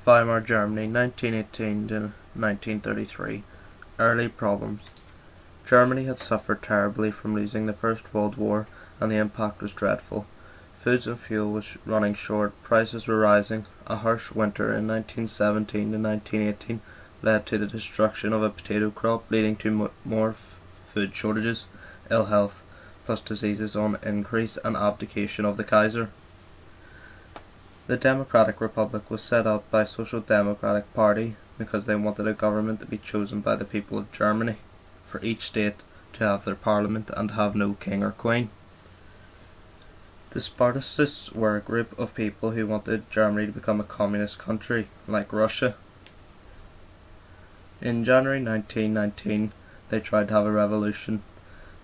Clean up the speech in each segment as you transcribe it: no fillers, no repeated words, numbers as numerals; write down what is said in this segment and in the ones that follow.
Weimar Germany, 1918 to 1933. Early problems. Germany had suffered terribly from losing the First World War, and the impact was dreadful. Foods and fuel was running short, prices were rising. A harsh winter in 1917 to 1918 led to the destruction of a potato crop, leading to more food shortages, ill health, plus diseases on increase, and abdication of the Kaiser. The Democratic Republic was set up by Social Democratic Party because they wanted a government to be chosen by the people of Germany, for each state to have their parliament and have no king or queen. The Spartacists were a group of people who wanted Germany to become a communist country, like Russia. In January 1919, they tried to have a revolution.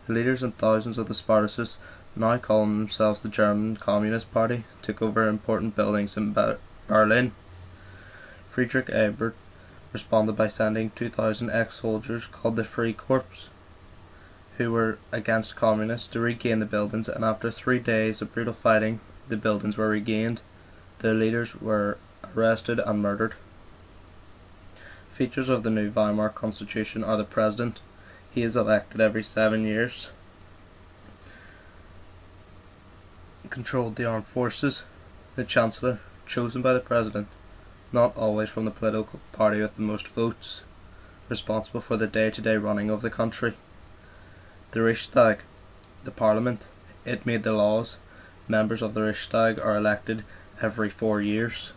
The leaders and thousands of the Spartacists, now calling themselves the German Communist Party, took over important buildings in Berlin. Friedrich Ebert responded by sending 2,000 ex-soldiers called the Free Corps, who were against communists, to regain the buildings, and after 3 days of brutal fighting, the buildings were regained. Their leaders were arrested and murdered. Features of the new Weimar Constitution are the President. He is elected every 7 years. Controlled the armed forces. The Chancellor, chosen by the President, not always from the political party with the most votes, responsible for the day-to-day running of the country. The Reichstag, the Parliament, it made the laws. Members of the Reichstag are elected every 4 years.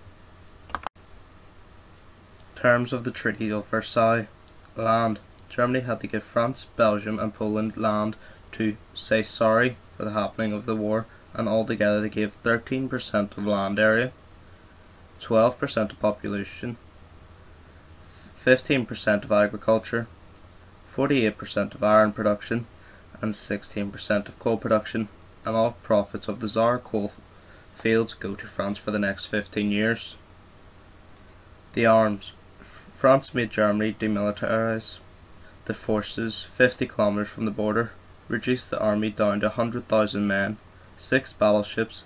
Terms of the Treaty of Versailles. Land. Germany had to give France, Belgium and Poland land to say sorry for the happening of the war, and altogether they gave 13% of land area, 12% of population, 15% of agriculture, 48% of iron production, and 16% of coal production, and all profits of the Tsar coal fields go to France for the next 15 years. The arms. France made Germany demilitarize the forces 50 kilometers from the border, reduced the army down to 100,000 men, 6 battleships,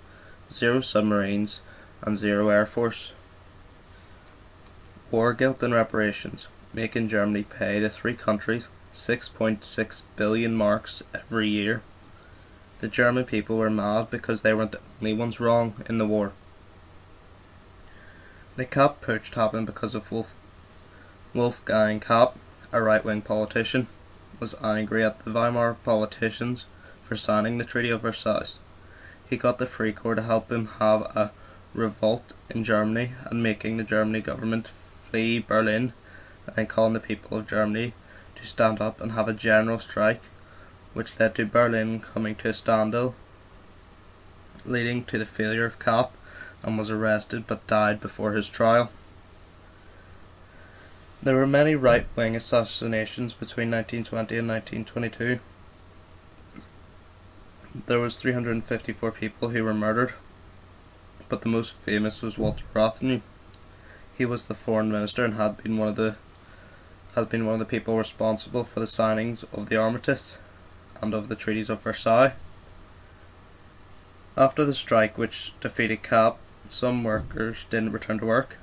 0 submarines, and 0 air force. War guilt and reparations, making Germany pay the 3 countries 6.6 billion marks every year. The German people were mad because they weren't the only ones wrong in the war. The Kapp putsch happened because of Wolfgang Kapp, a right-wing politician, was angry at the Weimar politicians for signing the Treaty of Versailles. He got the Free Corps to help him have a revolt in Germany and making the German government flee Berlin, and then calling the people of Germany to stand up and have a general strike, which led to Berlin coming to a standstill, leading to the failure of Kapp, and was arrested but died before his trial. There were many right-wing assassinations between 1920 and 1922. There was 354 people who were murdered, but the most famous was Walter Rathenau. He was the foreign minister and had been one of the people responsible for the signings of the armistice and of the treaties of Versailles. After the strike which defeated Kapp, some workers didn't return to work.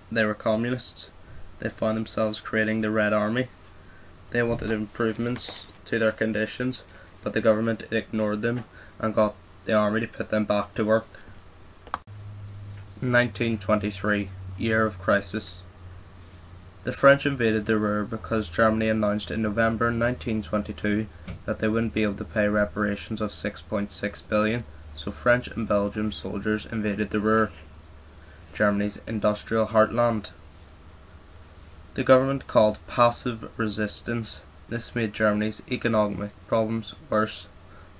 They were communists. They found themselves creating the Red Army. They wanted improvements to their conditions, but the government ignored them and got the army to put them back to work. 1923, year of crisis. The French invaded the Ruhr because Germany announced in November 1922 that they wouldn't be able to pay reparations of 6.6 billion, so French and Belgian soldiers invaded the Ruhr, Germany's industrial heartland. The government called passive resistance. This made Germany's economic problems worse.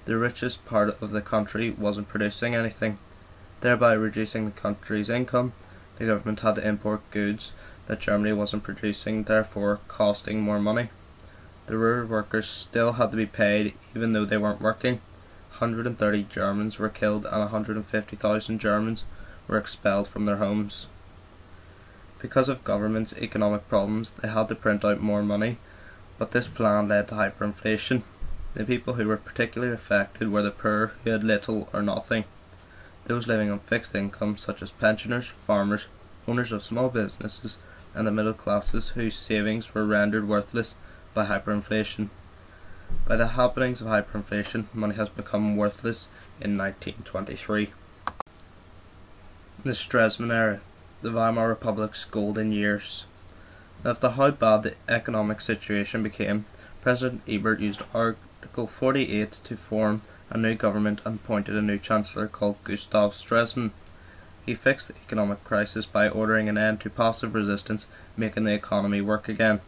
The richest part of the country wasn't producing anything, thereby reducing the country's income. The government had to import goods that Germany wasn't producing, therefore costing more money. The Ruhr workers still had to be paid even though they weren't working. 130 Germans were killed and 150,000 Germans were expelled from their homes. Because of government's economic problems, they had to print out more money, but this plan led to hyperinflation. The people who were particularly affected were the poor, who had little or nothing. Those living on fixed incomes, such as pensioners, farmers, owners of small businesses, and the middle classes whose savings were rendered worthless by hyperinflation. By the happenings of hyperinflation, money has become worthless in 1923. The Stresemann era, the Weimar Republic's golden years. After how bad the economic situation became, President Ebert used Article 48 to form a new government and appointed a new chancellor called Gustav Stresemann. He fixed the economic crisis by ordering an end to passive resistance, making the economy work again,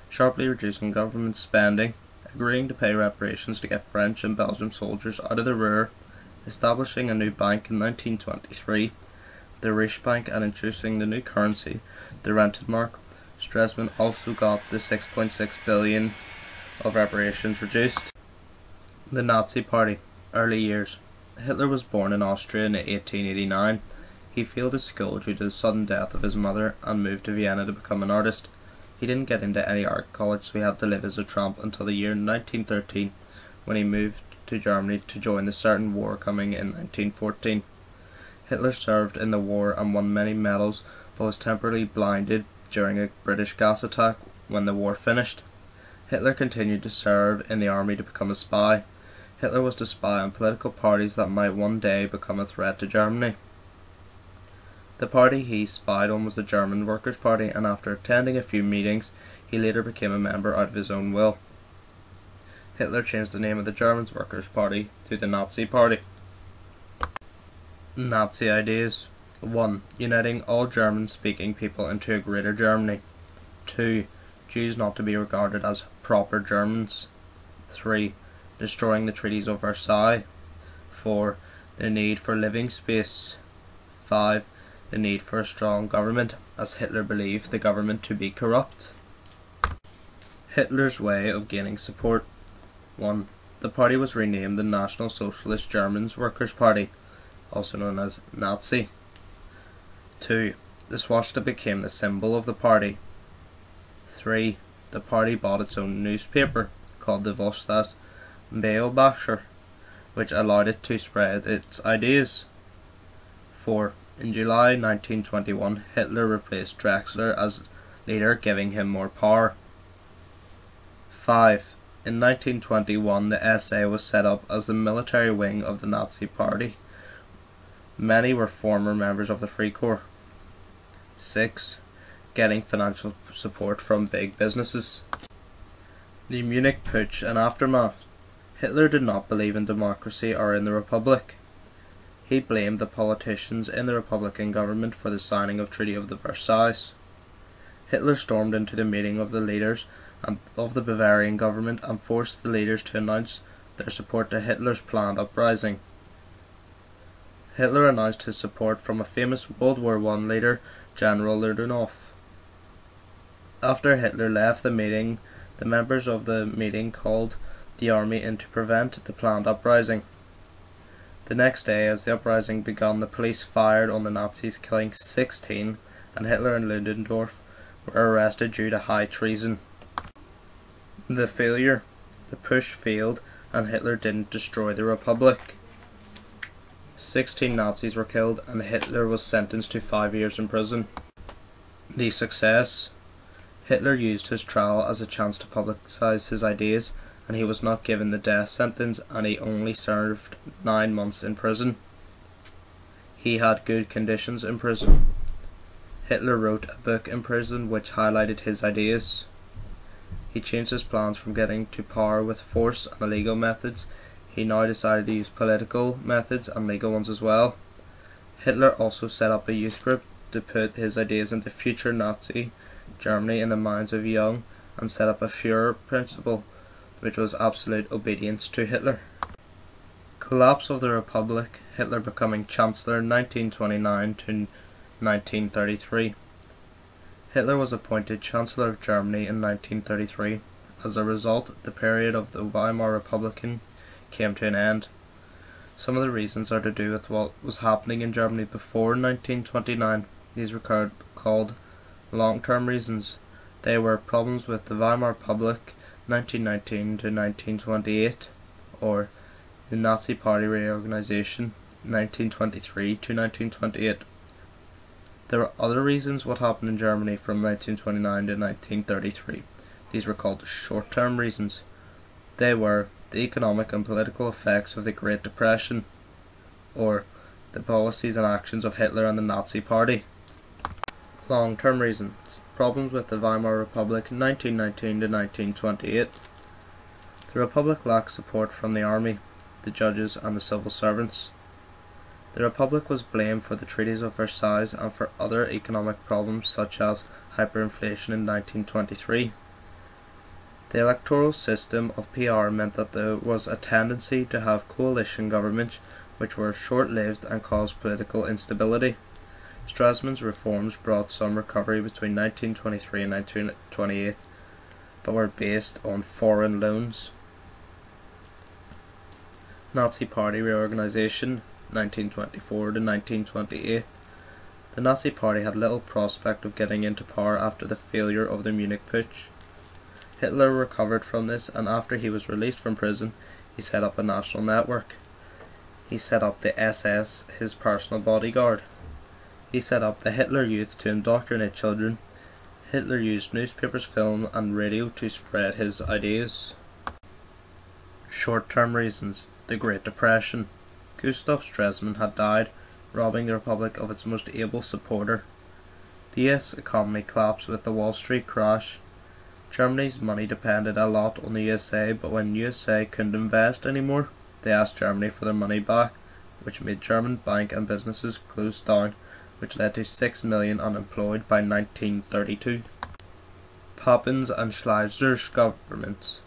sharply reducing government spending, agreeing to pay reparations to get French and Belgian soldiers out of the Ruhr, establishing a new bank in 1923, the Reichsbank, and introducing the new currency, the rented mark. Stresemann also got the 6.6 billion of reparations reduced. The Nazi Party, early years. Hitler was born in Austria in 1889. He failed his school due to the sudden death of his mother and moved to Vienna to become an artist. He didn't get into any art college, so he had to live as a tramp until the year 1913, when he moved to Germany to join the certain war coming in 1914. Hitler served in the war and won many medals, but was temporarily blinded during a British gas attack when the war finished. Hitler continued to serve in the army to become a spy. Hitler was to spy on political parties that might one day become a threat to Germany. The party he spied on was the German Workers' Party, and after attending a few meetings, he later became a member out of his own will. Hitler changed the name of the German Workers' Party to the Nazi Party. Nazi ideas. 1. Uniting all German-speaking people into a greater Germany. 2. Jews not to be regarded as proper Germans. 3. Destroying the treaties of Versailles. 4. The need for living space. 5. The need for a strong government, as Hitler believed the government to be corrupt. Hitler's way of gaining support. 1. The party was renamed the National Socialist German Workers' Party, also known as Nazi. 2. The swastika became the symbol of the party. 3. The party bought its own newspaper, called the Volkstas Beobachter, which allowed it to spread its ideas. 4. In July 1921, Hitler replaced Drexler as leader, giving him more power. 5. In 1921, the SA was set up as the military wing of the Nazi Party. Many were former members of the Free Corps. 6. Getting financial support from big businesses. The Munich Putsch and aftermath. Hitler did not believe in democracy or in the Republic. He blamed the politicians in the Republican government for the signing of Treaty of Versailles. Hitler stormed into the meeting of the leaders of the Bavarian government and forced the leaders to announce their support to Hitler's planned uprising. Hitler announced his support from a famous World War I leader, General Ludendorff. After Hitler left the meeting, the members of the meeting called the army in to prevent the planned uprising. The next day, as the uprising began, the police fired on the Nazis, killing 16, and Hitler and Ludendorff were arrested due to high treason. The failure. The push failed, and Hitler didn't destroy the Republic. 16 Nazis were killed, and Hitler was sentenced to 5 years in prison. The success. Hitler used his trial as a chance to publicize his ideas, and he was not given the death sentence, and he only served 9 months in prison. He had good conditions in prison. Hitler wrote a book in prison which highlighted his ideas. He changed his plans from getting to power with force and illegal methods. He now decided to use political methods and legal ones as well. Hitler also set up a youth group to put his ideas into future Nazi Germany in the minds of young, and set up a Führer principle, which was absolute obedience to Hitler. Collapse of the Republic, Hitler becoming Chancellor 1929 to 1933. Hitler was appointed Chancellor of Germany in 1933. As a result, the period of the Weimar Republic came to an end. Some of the reasons are to do with what was happening in Germany before 1929. These were called long-term reasons. They were problems with the Weimar Republic 1919 to 1928, or the Nazi Party reorganization 1923 to 1928. There were other reasons what happened in Germany from 1929 to 1933. These were called short-term reasons. They were the economic and political effects of the Great Depression, or the policies and actions of Hitler and the Nazi Party. Long-term reasons. Problems with the Weimar Republic 1919 to 1928. The Republic lacked support from the army, the judges and the civil servants. The Republic was blamed for the treaties of Versailles and for other economic problems such as hyperinflation in 1923. The electoral system of PR meant that there was a tendency to have coalition governments which were short-lived and caused political instability. Streseman's reforms brought some recovery between 1923 and 1928, but were based on foreign loans. Nazi Party reorganization 1924 to 1928. The Nazi Party had little prospect of getting into power after the failure of the Munich Putsch. Hitler recovered from this, and after he was released from prison, he set up a national network. He set up the SS, his personal bodyguard. He set up the Hitler Youth to indoctrinate children. Hitler used newspapers, film and radio to spread his ideas. Short-term reasons. The Great Depression. Gustav Stresemann had died, robbing the Republic of its most able supporter. The US economy collapsed with the Wall Street crash. Germany's money depended a lot on the USA, but when USA couldn't invest anymore, they asked Germany for their money back, which made German bank and businesses close down, which led to 6 million unemployed by 1932. Papen's and Schleicher's governments,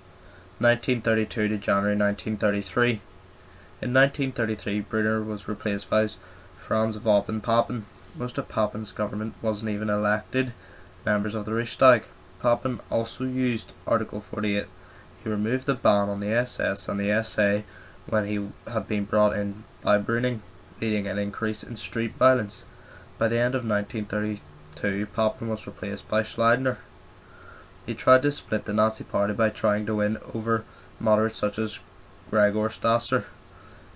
1932 to January 1933. In 1933, Brunner was replaced by Franz von Papen. Most of Papen's government wasn't even elected members of the Reichstag. Papen also used Article 48. He removed the ban on the SS and the SA when he had been brought in by Brüning, leading an increase in street violence. By the end of 1932, Papen was replaced by Schleicher. He tried to split the Nazi Party by trying to win over moderates such as Gregor Stasser,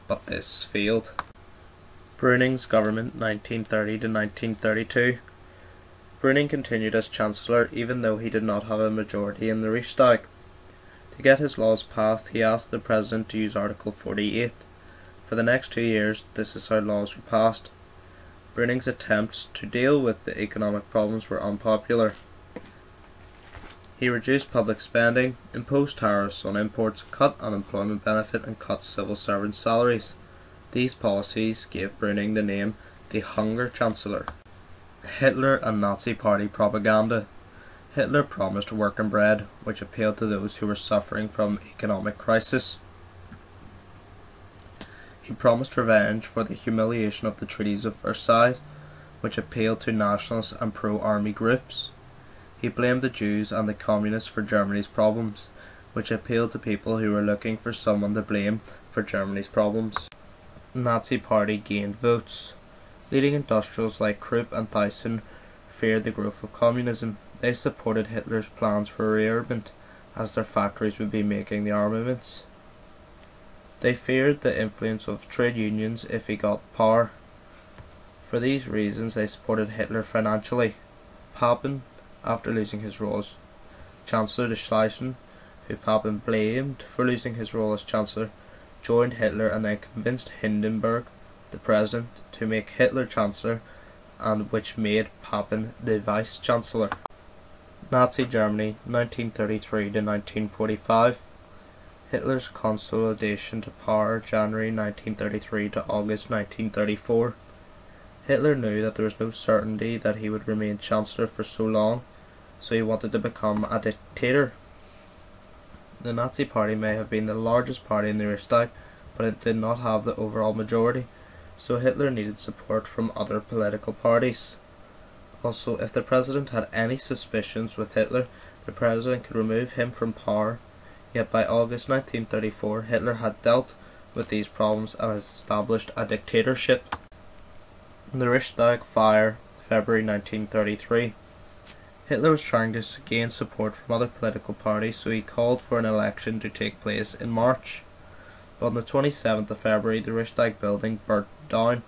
but this failed. Brüning's government 1930 to 1932. Brüning continued as Chancellor even though he did not have a majority in the Reichstag. To get his laws passed, he asked the President to use Article 48. For the next 2 years, this is how laws were passed. Brüning's attempts to deal with the economic problems were unpopular. He reduced public spending, imposed tariffs on imports, cut unemployment benefit and cut civil servants' salaries. These policies gave Brüning the name the Hunger Chancellor. Hitler and Nazi Party propaganda. Hitler promised work and bread, which appealed to those who were suffering from economic crisis. He promised revenge for the humiliation of the treaties of Versailles, which appealed to nationalist and pro-army groups. He blamed the Jews and the communists for Germany's problems, which appealed to people who were looking for someone to blame for Germany's problems. Nazi Party gained votes. Leading industrials like Krupp and Thyssen feared the growth of communism. They supported Hitler's plans for rearmament, as their factories would be making the armaments. They feared the influence of trade unions if he got power. For these reasons they supported Hitler financially. Papen, after losing his role as Chancellor to Schleicher, who Papen blamed for losing his role as Chancellor, joined Hitler and then convinced Hindenburg, the President, to make Hitler Chancellor, and which made Papen the Vice-Chancellor. Nazi Germany 1933 to 1945. Hitler's consolidation to power January 1933 to August 1934. Hitler knew that there was no certainty that he would remain Chancellor for so long, so he wanted to become a dictator. The Nazi Party may have been the largest party in the Reichstag, but it did not have the overall majority, so Hitler needed support from other political parties. Also, if the President had any suspicions with Hitler, the President could remove him from power. Yet by August 1934, Hitler had dealt with these problems and established a dictatorship. The Reichstag fire, February 1933. Hitler was trying to gain support from other political parties, so he called for an election to take place in March. But on the 27th of February, the Reichstag building burnt down.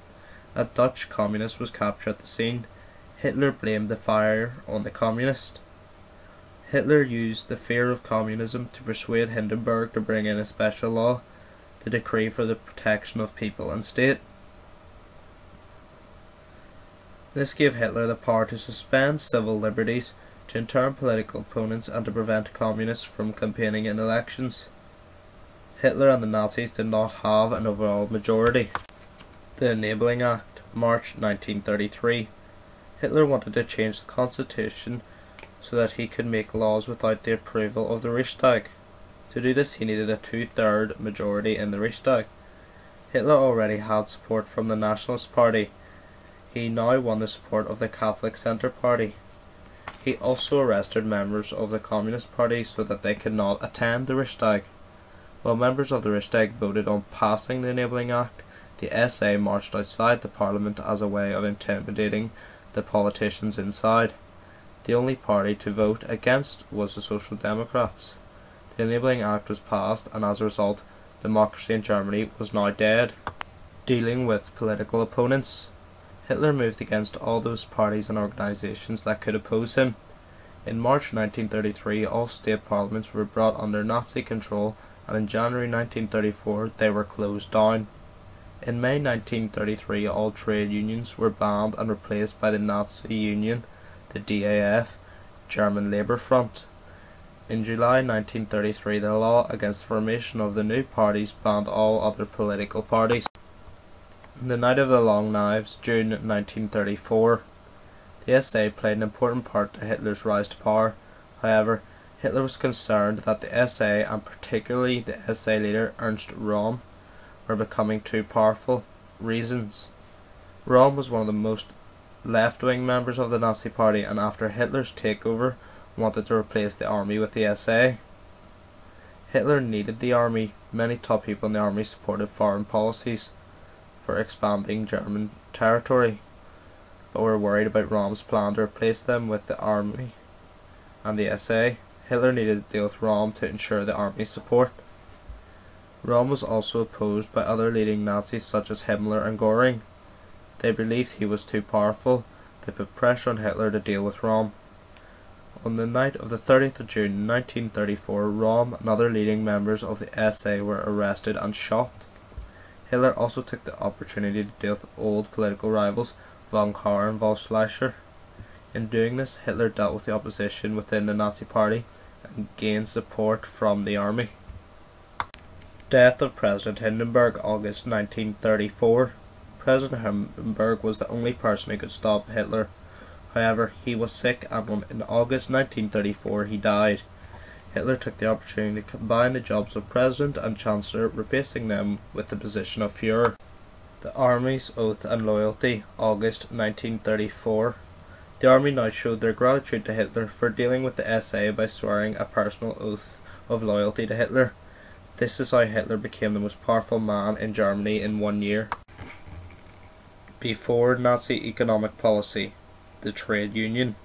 A Dutch communist was captured at the scene. Hitler blamed the fire on the communists. Hitler used the fear of communism to persuade Hindenburg to bring in a special law, the Decree for the Protection of People and State. This gave Hitler the power to suspend civil liberties, to intern political opponents and to prevent communists from campaigning in elections. Hitler and the Nazis did not have an overall majority. The Enabling Act, March 1933. Hitler wanted to change the constitution so that he could make laws without the approval of the Reichstag. To do this he needed a 2/3 majority in the Reichstag. Hitler already had support from the Nationalist Party. He now won the support of the Catholic Centre Party. He also arrested members of the Communist Party so that they could not attend the Reichstag. While members of the Reichstag voted on passing the Enabling Act, the SA marched outside the Parliament as a way of intimidating the politicians inside. The only party to vote against was the Social Democrats. The Enabling Act was passed, and as a result, democracy in Germany was now dead. Dealing with political opponents. Hitler moved against all those parties and organisations that could oppose him. In March 1933, all state parliaments were brought under Nazi control, and in January 1934 they were closed down. In May 1933, all trade unions were banned and replaced by the Nazi Union, the DAF, German Labour Front. In July 1933, the law against the formation of the new parties banned all other political parties. The Night of the Long Knives, June 1934. The SA played an important part to Hitler's rise to power. However, Hitler was concerned that the SA, and particularly the SA leader Ernst Röhm, were becoming too powerful. Reasons. Röhm was one of the most left-wing members of the Nazi Party, and after Hitler's takeover wanted to replace the army with the SA. Hitler needed the army. Many top people in the army supported foreign policies for expanding German territory, but were worried about Röhm's plan to replace them with the army and the SA. Hitler needed to deal with Röhm to ensure the army's support. Röhm was also opposed by other leading Nazis such as Himmler and Göring. They believed he was too powerful. They put pressure on Hitler to deal with Röhm. On the night of the 30th of June 1934, Röhm and other leading members of the SA were arrested and shot. Hitler also took the opportunity to deal with old political rivals von Kahr and von Schleicher. In doing this, Hitler dealt with the opposition within the Nazi Party and gained support from the army. Death of President Hindenburg, August 1934. President Hindenburg was the only person who could stop Hitler. However, he was sick, and in August 1934 he died. Hitler took the opportunity to combine the jobs of President and Chancellor, replacing them with the position of Führer. The Army's Oath and Loyalty, August 1934. The Army now showed their gratitude to Hitler for dealing with the SA by swearing a personal oath of loyalty to Hitler. This is how Hitler became the most powerful man in Germany in 1 year. Before Nazi economic policy. The trade union.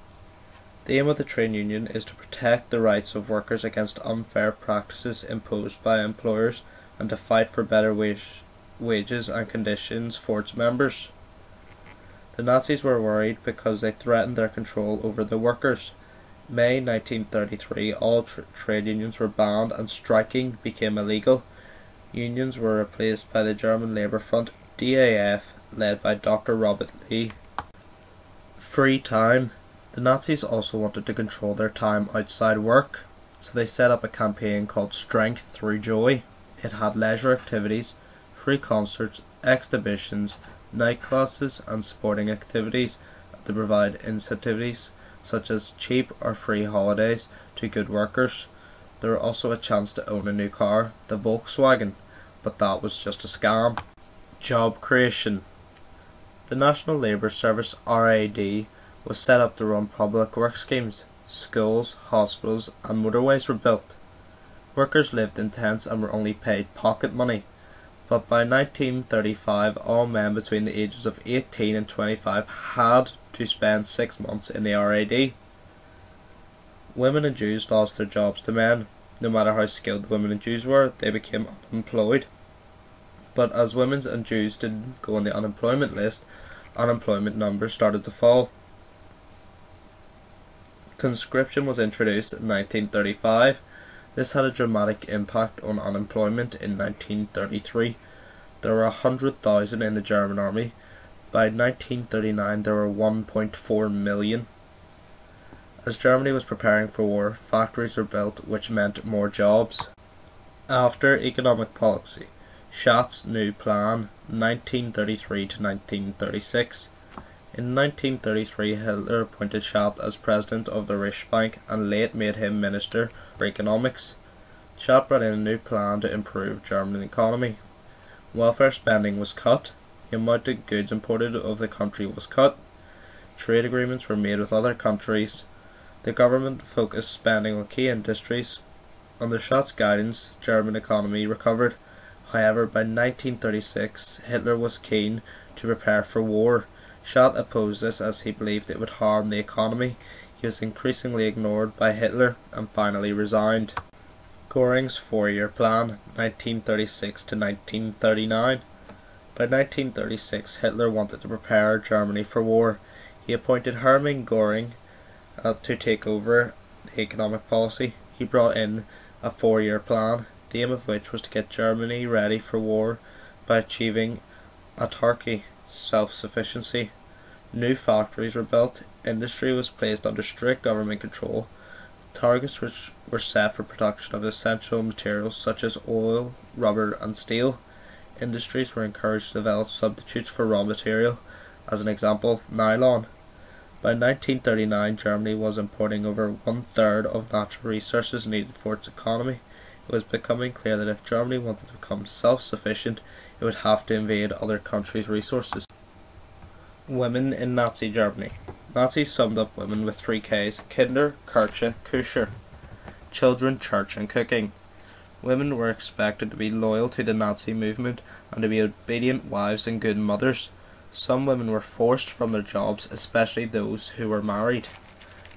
The aim of the trade union is to protect the rights of workers against unfair practices imposed by employers and to fight for better wages and conditions for its members. The Nazis were worried because they threatened their control over the workers. May 1933, all trade unions were banned and striking became illegal. Unions were replaced by the German Labour Front, DAF, led by Dr. Robert Lee. Free time. The Nazis also wanted to control their time outside work, so they set up a campaign called Strength Through Joy. It had leisure activities, free concerts, exhibitions, night classes and sporting activities to provide incentives such as cheap or free holidays to good workers. There was also a chance to own a new car, the Volkswagen, but that was just a scam. Job creation. The National Labour Service (RAD) was set up to run public work schemes. Schools, hospitals and motorways were built. Workers lived in tents and were only paid pocket money. But by 1935 all men between the ages of 18 and 25 had to spend 6 months in the RAD. Women and Jews lost their jobs to men. No matter how skilled the women and Jews were, they became unemployed. But as women and Jews didn't go on the unemployment list, unemployment numbers started to fall. Conscription was introduced in 1935. This had a dramatic impact on unemployment in 1933. There were 100,000 in the German army. By 1939 there were 1.4 million. As Germany was preparing for war, factories were built, which meant more jobs. After economic policy, Schacht's new plan, 1933 to 1936. In 1933 Hitler appointed Schacht as president of the Reichsbank and late made him minister for economics. Schacht brought in a new plan to improve German economy. Welfare spending was cut, the amount of goods imported of the country was cut, trade agreements were made with other countries, the government focused spending on key industries. Under Schacht's guidance, German economy recovered. However, by 1936 Hitler was keen to prepare for war. Schacht opposed this as he believed it would harm the economy. He was increasingly ignored by Hitler and finally resigned. Göring's four-year plan, 1936 to 1939. By 1936 Hitler wanted to prepare Germany for war. He appointed Hermann Göring to take over the economic policy. He brought in a four-year plan, the aim of which was to get Germany ready for war by achieving autarky, self-sufficiency. New factories were built, industry was placed under strict government control, targets which were set for production of essential materials such as oil, rubber and steel. Industries were encouraged to develop substitutes for raw material, as an example, nylon. By 1939 Germany was importing over one-third of natural resources needed for its economy. It was becoming clear that if Germany wanted to become self-sufficient, it would have to invade other countries' resources. Women in Nazi Germany. Nazis summed up women with three Ks: Kinder, Kirche, Kuscher. Children, church and cooking. Women were expected to be loyal to the Nazi movement and to be obedient wives and good mothers. Some women were forced from their jobs, especially those who were married.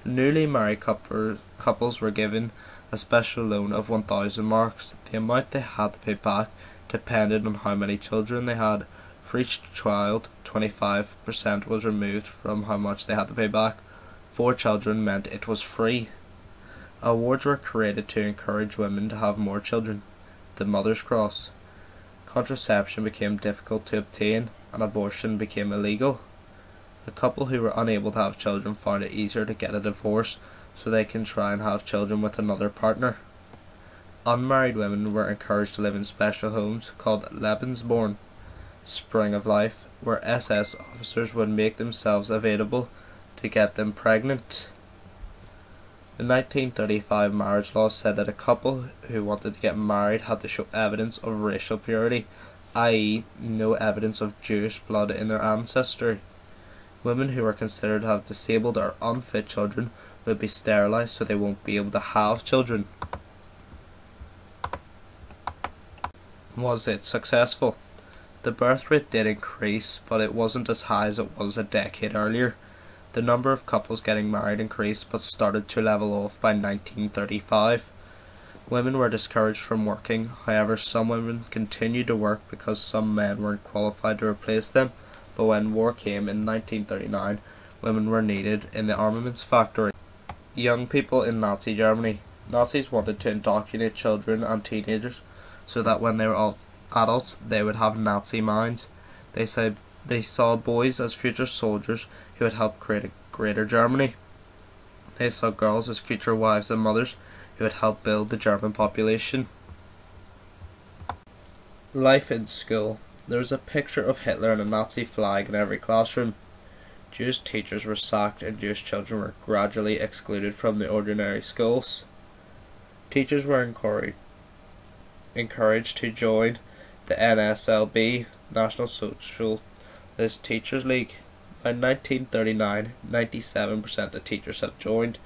Newly married couples were given a special loan of 1,000 marks. The amount they had to pay back depended on how many children they had. For each child, 25% was removed from how much they had to pay back. 4 children meant it was free. Awards were created to encourage women to have more children. The Mother's Cross. Contraception became difficult to obtain and abortion became illegal. The couple who were unable to have children found it easier to get a divorce so they can try and have children with another partner. Unmarried women were encouraged to live in special homes called Lebensborn, Spring of Life, where SS officers would make themselves available to get them pregnant. The 1935 marriage law said that a couple who wanted to get married had to show evidence of racial purity, i.e. no evidence of Jewish blood in their ancestry. Women who were considered to have disabled or unfit children would be sterilised so they won't be able to have children. Was it successful? The birth rate did increase, but it wasn't as high as it was a decade earlier. The number of couples getting married increased but started to level off by 1935. Women were discouraged from working, however some women continued to work because some men weren't qualified to replace them, but when war came in 1939, women were needed in the armaments factory. Young people in Nazi Germany. Nazis wanted to indoctrinate children and teenagers so that when they were all adults they would have Nazi minds. They saw boys as future soldiers who would help create a greater Germany. They saw girls as future wives and mothers who would help build the German population. Life in school. There was a picture of Hitler and a Nazi flag in every classroom. Jewish teachers were sacked and Jewish children were gradually excluded from the ordinary schools. Teachers were encouraged to join the NSLB, National Socialist Teachers League. By 1939, 97% of teachers had joined.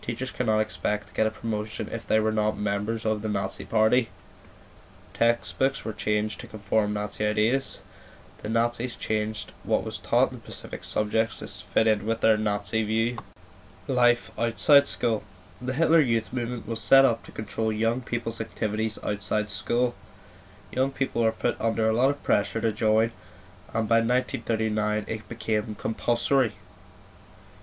Teachers cannot expect to get a promotion if they were not members of the Nazi Party. Textbooks were changed to conform Nazi ideas. The Nazis changed what was taught in specific subjects to fit in with their Nazi view. Life outside school. The Hitler Youth Movement was set up to control young people's activities outside school. Young people were put under a lot of pressure to join, and by 1939 it became compulsory.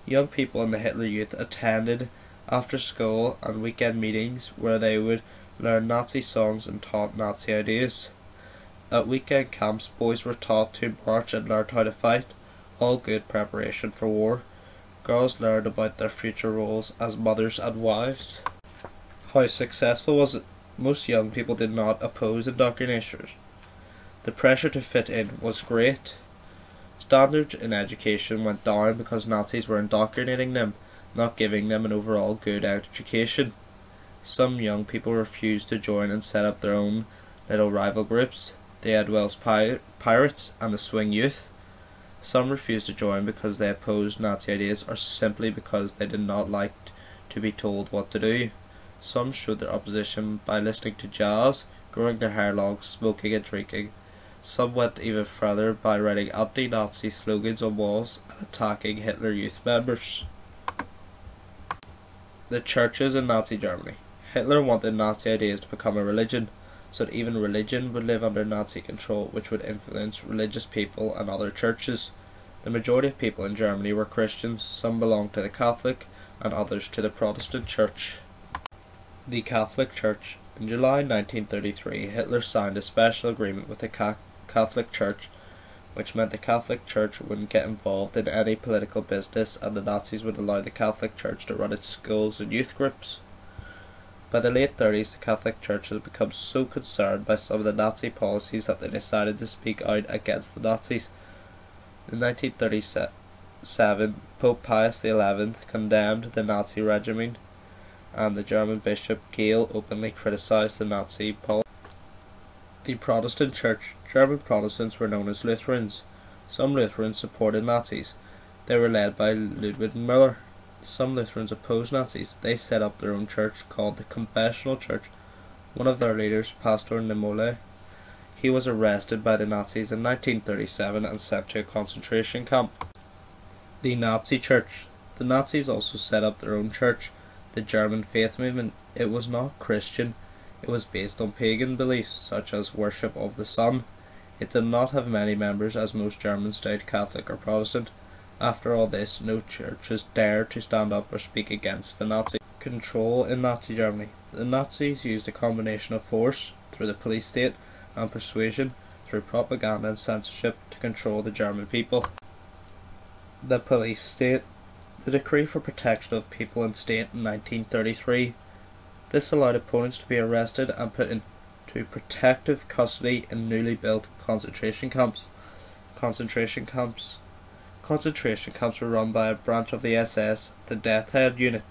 Young people in the Hitler Youth attended after school and weekend meetings where they would learn Nazi songs and taught Nazi ideas. At weekend camps, boys were taught to march and learned how to fight, all good preparation for war. Girls learned about their future roles as mothers and wives. How successful was it? Most young people did not oppose indoctrination. The pressure to fit in was great. Standards in education went down because Nazis were indoctrinating them, not giving them an overall good education. Some young people refused to join and set up their own little rival groups, the Edwell's Pirates and the Swing Youth. Some refused to join because they opposed Nazi ideas or simply because they did not like to be told what to do. Some showed their opposition by listening to jazz, growing their hair long, smoking and drinking. Some went even further by writing anti-Nazi slogans on walls and attacking Hitler Youth members. The churches in Nazi Germany. Hitler wanted Nazi ideas to become a religion, so that even religion would live under Nazi control, which would influence religious people and other churches. The majority of people in Germany were Christians, some belonged to the Catholic and others to the Protestant Church. The Catholic Church. In July 1933, Hitler signed a special agreement with the Catholic Church, which meant the Catholic Church wouldn't get involved in any political business and the Nazis would allow the Catholic Church to run its schools and youth groups. By the late 30s, the Catholic Church had become so concerned by some of the Nazi policies that they decided to speak out against the Nazis. In 1937, Pope Pius XI condemned the Nazi regime, and the German Bishop Gale openly criticized the Nazi policy. The Protestant Church. German Protestants were known as Lutherans. Some Lutherans supported Nazis. They were led by Ludwig Müller. Some Lutherans opposed Nazis. They set up their own church called the Confessional Church. One of their leaders, Pastor Niemöller, he was arrested by the Nazis in 1937 and sent to a concentration camp. The Nazi Church. The Nazis also set up their own church, the German Faith Movement. It was not Christian. It was based on pagan beliefs, such as worship of the sun. It did not have many members, as most Germans stayed Catholic or Protestant. After all this, no churches dared to stand up or speak against the Nazi control in Nazi Germany. The Nazis used a combination of force, through the police state, and persuasion, through propaganda and censorship, to control the German people. The police state. The Decree for Protection of People and State in 1933. This allowed opponents to be arrested and put into protective custody in newly built concentration camps. Concentration camps were run by a branch of the SS, the Death Head Unit.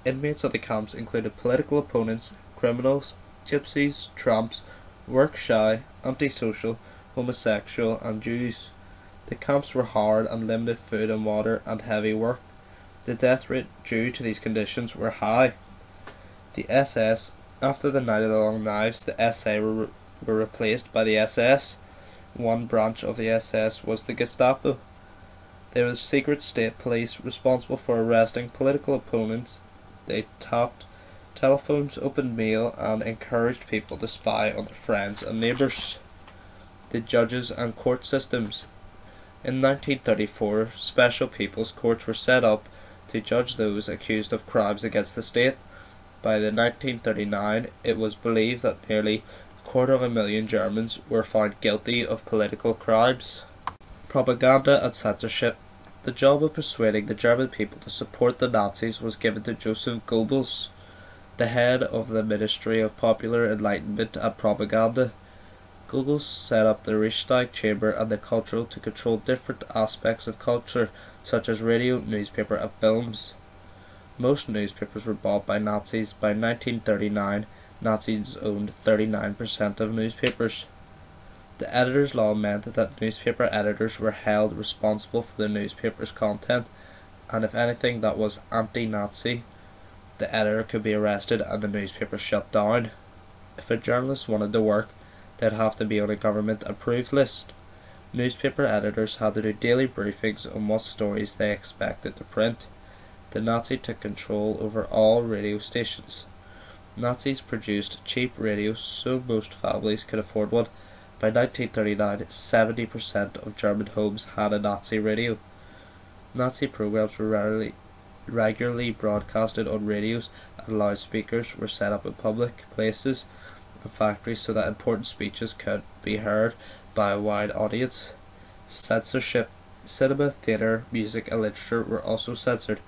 Inmates of the camps included political opponents, criminals, gypsies, tramps, work-shy, antisocial, homosexual and Jews. The camps were hard and limited food and water and heavy work. The death rate due to these conditions were high. The SS. After the Night of the Long Knives, the SA were replaced by the SS. One branch of the SS was the Gestapo. They were the secret state police responsible for arresting political opponents. They tapped telephones, opened mail, and encouraged people to spy on their friends and neighbours. The judges and court systems. In 1934, special people's courts were set up to judge those accused of crimes against the state. By the 1939, it was believed that nearly 250,000 Germans were found guilty of political crimes. Propaganda and censorship. The job of persuading the German people to support the Nazis was given to Joseph Goebbels, the head of the Ministry of Popular Enlightenment and Propaganda. Goebbels set up the Reichstag Chamber and the Cultural to control different aspects of culture, such as radio, newspaper and films. Most newspapers were bought by Nazis. By 1939, Nazis owned 39% of newspapers. The editor's law meant that newspaper editors were held responsible for the newspaper's content, and if anything that was anti-Nazi, the editor could be arrested and the newspaper shut down. If a journalist wanted to work, they'd have to be on a government-approved list. Newspaper editors had to do daily briefings on what stories they expected to print. The Nazis took control over all radio stations. Nazis produced cheap radios so most families could afford one. By 1939, 70% of German homes had a Nazi radio. Nazi programs were regularly broadcasted on radios, and loudspeakers were set up in public places and factories so that important speeches could be heard by a wide audience. Censorship. Cinema, theatre, music and literature were also censored,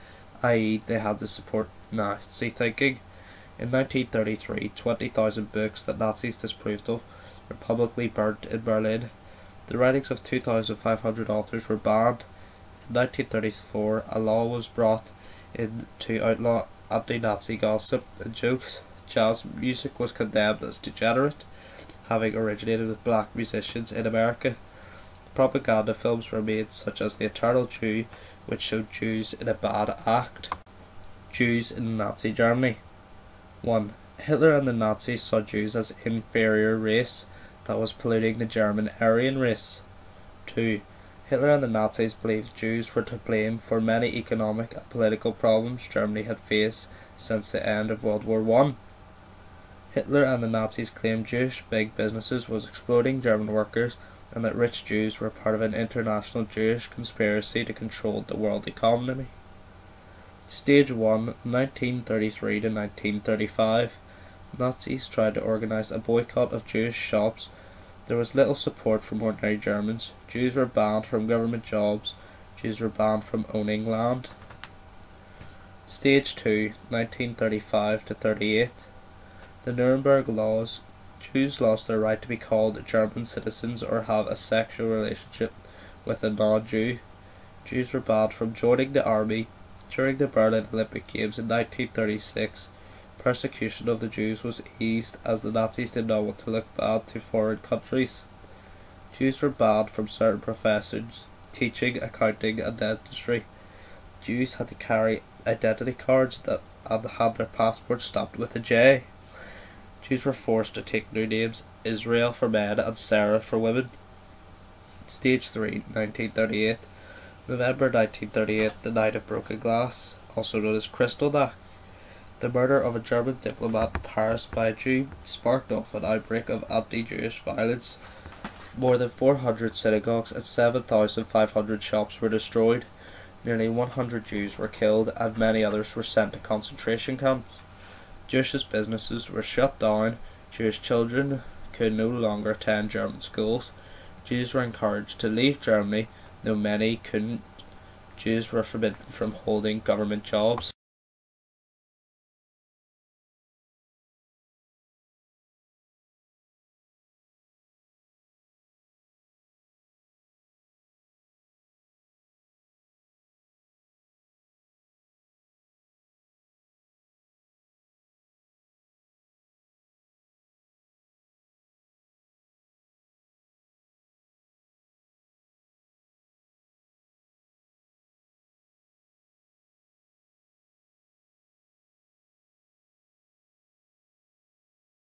i.e. they had to support Nazi thinking. In 1933, 20,000 books that Nazis disapproved of were publicly burnt in Berlin. The writings of 2,500 authors were banned. In 1934, a law was brought in to outlaw anti-Nazi gossip and jokes. Jazz music was condemned as degenerate, having originated with black musicians in America. Propaganda films were made, such as The Eternal Jew, which showed Jews in a bad act. Jews in Nazi Germany. 1. Hitler and the Nazis saw Jews as an inferior race that was polluting the German Aryan race. 2. Hitler and the Nazis believed Jews were to blame for many economic and political problems Germany had faced since the end of World War I. Hitler and the Nazis claimed Jewish big businesses was exploiting German workers and that rich Jews were part of an international Jewish conspiracy to control the world economy. Stage 1, 1933 to 1935. Nazis tried to organise a boycott of Jewish shops. There was little support from ordinary Germans. Jews were banned from government jobs. Jews were banned from owning land. Stage 2, 1935 to 38. The Nuremberg Laws. Jews lost their right to be called German citizens or have a sexual relationship with a non-Jew. Jews were banned from joining the army. During the Berlin Olympic Games in 1936, persecution of the Jews was eased as the Nazis did not want to look bad to foreign countries. Jews were banned from certain professions, teaching, accounting and dentistry. Jews had to carry identity cards and had their passports stamped with a J. Jews were forced to take new names, Israel for men and Sarah for women. Stage 3, 1938. November 1938, the Night of Broken Glass, also known as Kristallnacht. The murder of a German diplomat in Paris by a Jew sparked off an outbreak of anti-Jewish violence. More than 400 synagogues and 7,500 shops were destroyed. Nearly 100 Jews were killed and many others were sent to concentration camps. Jewish businesses were shut down. Jewish children could no longer attend German schools. Jews were encouraged to leave Germany, though many couldn't. Jews were forbidden from holding government jobs.